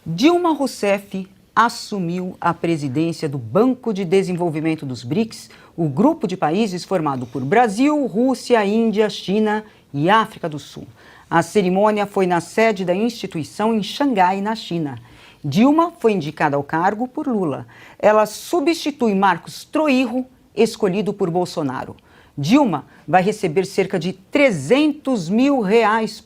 Dilma Rousseff assumiu a presidência do Banco de Desenvolvimento dos BRICS, o grupo de países formado por Brasil, Rússia, Índia, China e África do Sul. A cerimônia foi na sede da instituição em Xangai, na China. Dilma foi indicada ao cargo por Lula. Ela substitui Marcos Troirro, escolhido por Bolsonaro. Dilma vai receber cerca de R$300 mil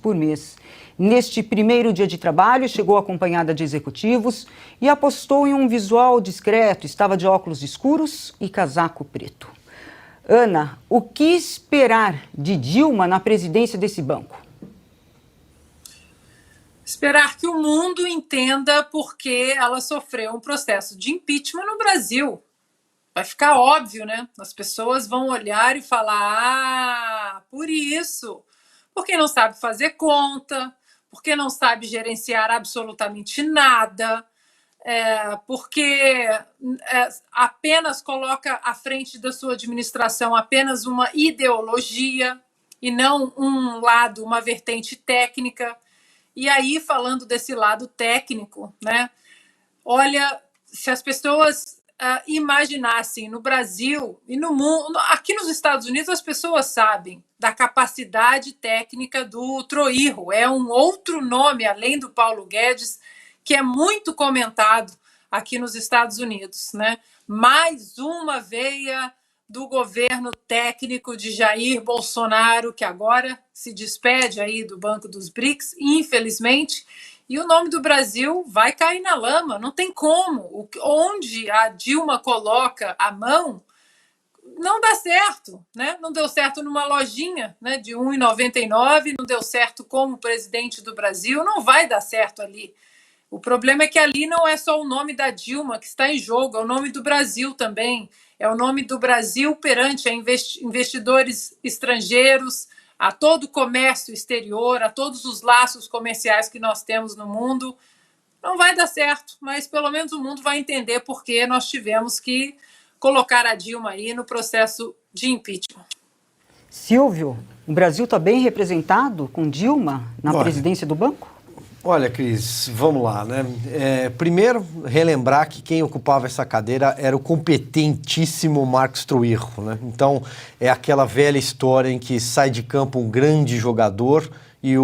por mês. Neste primeiro dia de trabalho, chegou acompanhada de executivos e apostou em um visual discreto. Estava de óculos escuros e casaco preto. Ana, o que esperar de Dilma na presidência desse banco? Esperar que o mundo entenda por que ela sofreu um processo de impeachment no Brasil. Vai ficar óbvio, né? As pessoas vão olhar e falar: por isso. Porque não sabe fazer conta, porque não sabe gerenciar absolutamente nada, porque apenas coloca à frente da sua administração apenas uma ideologia e não um lado, uma vertente técnica. E aí, falando desse lado técnico, né? Olha, se as pessoas imaginassem no Brasil e no mundo, aqui nos Estados Unidos as pessoas sabem da capacidade técnica do Troirro, é um outro nome, além do Paulo Guedes, que é muito comentado aqui nos Estados Unidos, né? Mais uma veia do governo técnico de Jair Bolsonaro, que agora se despede aí do Banco dos BRICS, infelizmente, e o nome do Brasil vai cair na lama, não tem como. Onde a Dilma coloca a mão, não dá certo, né? Não deu certo numa lojinha, né, de R$1,99, não deu certo como presidente do Brasil, não vai dar certo ali. O problema é que ali não é só o nome da Dilma que está em jogo, é o nome do Brasil também, é o nome do Brasil perante a investidores estrangeiros, a todo o comércio exterior, a todos os laços comerciais que nós temos no mundo. Não vai dar certo, mas pelo menos o mundo vai entender por que nós tivemos que colocar a Dilma aí no processo de impeachment. Silvio, o Brasil está bem representado com Dilma na presidência do banco? Olha, Cris, vamos lá, né? Primeiro, relembrar que quem ocupava essa cadeira era o competentíssimo Marcos Troirro, né? Então, é aquela velha história em que sai de campo um grande jogador e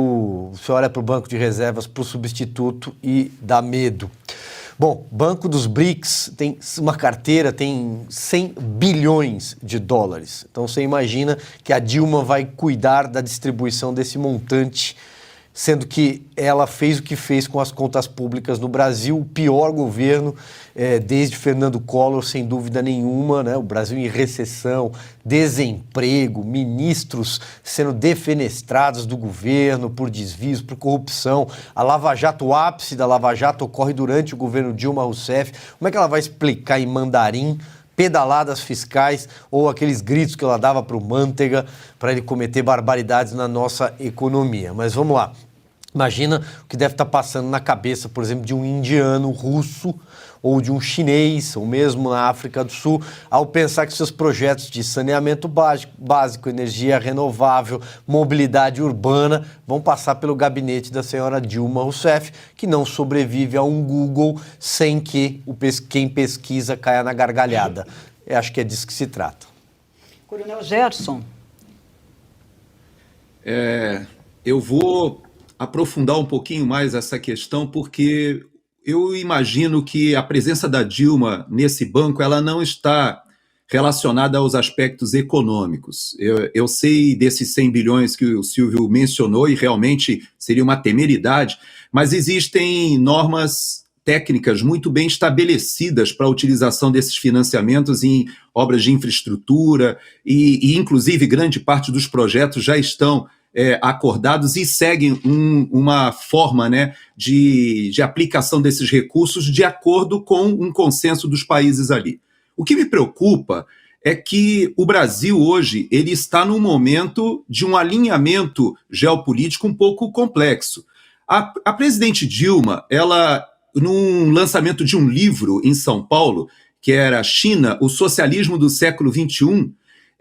você olha para o banco de reservas, para o substituto e dá medo. Bom, Banco dos BRICS tem uma carteira, tem 100 bilhões de dólares. Então, você imagina que a Dilma vai cuidar da distribuição desse montante, sendo que ela fez o que fez com as contas públicas no Brasil, o pior governo desde Fernando Collor, sem dúvida nenhuma, né? O Brasil em recessão, desemprego, ministros sendo defenestrados do governo por desvios, por corrupção. A Lava Jato, o ápice da Lava Jato ocorre durante o governo Dilma Rousseff. Como é que ela vai explicar em mandarim pedaladas fiscais ou aqueles gritos que ela dava para o Manteiga para ele cometer barbaridades na nossa economia? Mas vamos lá. Imagina o que deve estar passando na cabeça, por exemplo, de um indiano russo ou de um chinês, ou mesmo na África do Sul, ao pensar que seus projetos de saneamento básico, energia renovável, mobilidade urbana, vão passar pelo gabinete da senhora Dilma Rousseff, que não sobrevive a um Google sem que quem pesquisa caia na gargalhada. Eu acho que é disso que se trata. Coronel Gerson. Eu vou aprofundar um pouquinho mais essa questão, porque eu imagino que a presença da Dilma nesse banco ela não está relacionada aos aspectos econômicos. Eu sei desses 100 bilhões que o Silvio mencionou e realmente seria uma temeridade, mas existem normas técnicas muito bem estabelecidas para a utilização desses financiamentos em obras de infraestrutura e inclusive, grande parte dos projetos já estão acordados e seguem uma forma, né, de aplicação desses recursos de acordo com um consenso dos países ali. O que me preocupa é que o Brasil hoje ele está num momento de um alinhamento geopolítico um pouco complexo. A presidente Dilma, ela, num lançamento de um livro em São Paulo, que era China, o socialismo do século XXI,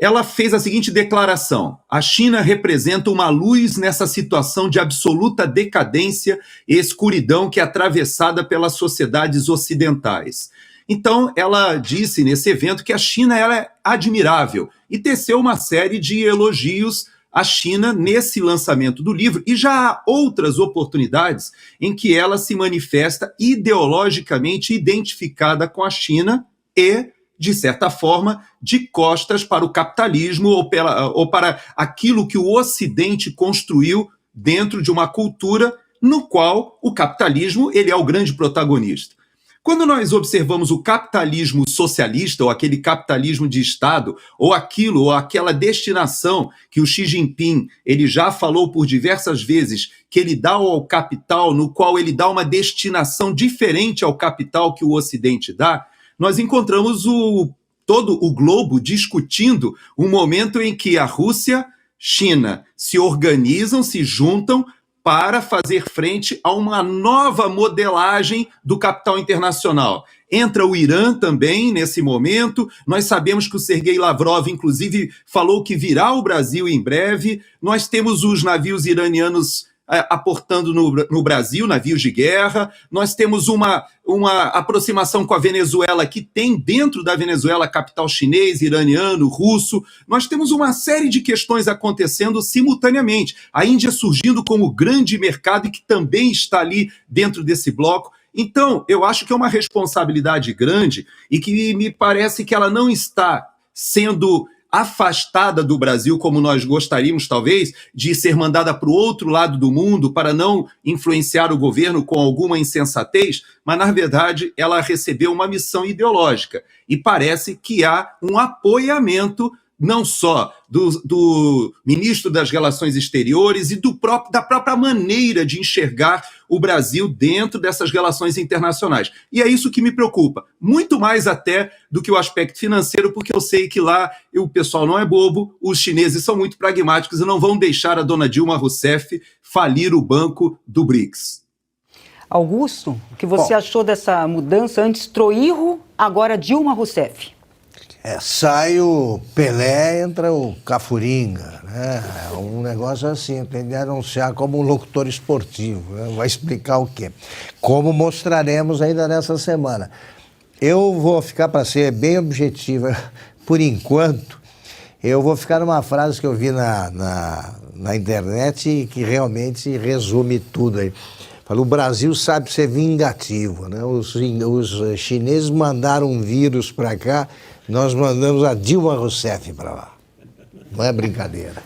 ela fez a seguinte declaração: a China representa uma luz nessa situação de absoluta decadência e escuridão que é atravessada pelas sociedades ocidentais. Então, ela disse nesse evento que a China ela é admirável e teceu uma série de elogios à China nesse lançamento do livro, e já há outras oportunidades em que ela se manifesta ideologicamente identificada com a China e, de certa forma, de costas para o capitalismo ou para aquilo que o Ocidente construiu dentro de uma cultura no qual o capitalismo ele é o grande protagonista. Quando nós observamos o capitalismo socialista, ou aquele capitalismo de Estado, ou aquilo, ou aquela destinação que o Xi Jinping ele já falou por diversas vezes, que ele dá ao capital, no qual ele dá uma destinação diferente ao capital que o Ocidente dá, nós encontramos todo o globo discutindo um momento em que a Rússia, China se organizam, se juntam para fazer frente a uma nova modelagem do capital internacional. Entra o Irã também nesse momento. Nós sabemos que o Sergei Lavrov, inclusive, falou que virá ao Brasil em breve. Nós temos os navios iranianos aportando no Brasil, navios de guerra. Nós temos uma aproximação com a Venezuela, que tem dentro da Venezuela capital chinês, iraniano, russo. Nós temos uma série de questões acontecendo simultaneamente. A Índia surgindo como grande mercado e que também está ali dentro desse bloco. Então, eu acho que é uma responsabilidade grande e que me parece que ela não está sendo afastada do Brasil, como nós gostaríamos, talvez, de ser mandada para o outro lado do mundo para não influenciar o governo com alguma insensatez, mas, na verdade, ela recebeu uma missão ideológica. E parece que há um apoiamento não só do ministro das Relações Exteriores e da própria maneira de enxergar o Brasil dentro dessas relações internacionais. E é isso que me preocupa, muito mais até do que o aspecto financeiro, porque eu sei que lá o pessoal não é bobo, os chineses são muito pragmáticos e não vão deixar a dona Dilma Rousseff falir o banco do BRICS. Augusto, o que você achou dessa mudança? Antes Troirro, agora Dilma Rousseff. Sai o Pelé, entra o Cafuringa, né? É um negócio assim, tem de anunciar como um locutor esportivo, né? Vai explicar o quê? Como mostraremos ainda nessa semana. Eu vou ficar, para ser bem objetiva, por enquanto, eu vou ficar numa frase que eu vi na internet e que realmente resume tudo aí. O Brasil sabe ser vingativo, né? Os chineses mandaram um vírus para cá, nós mandamos a Dilma Rousseff para lá. Não é brincadeira.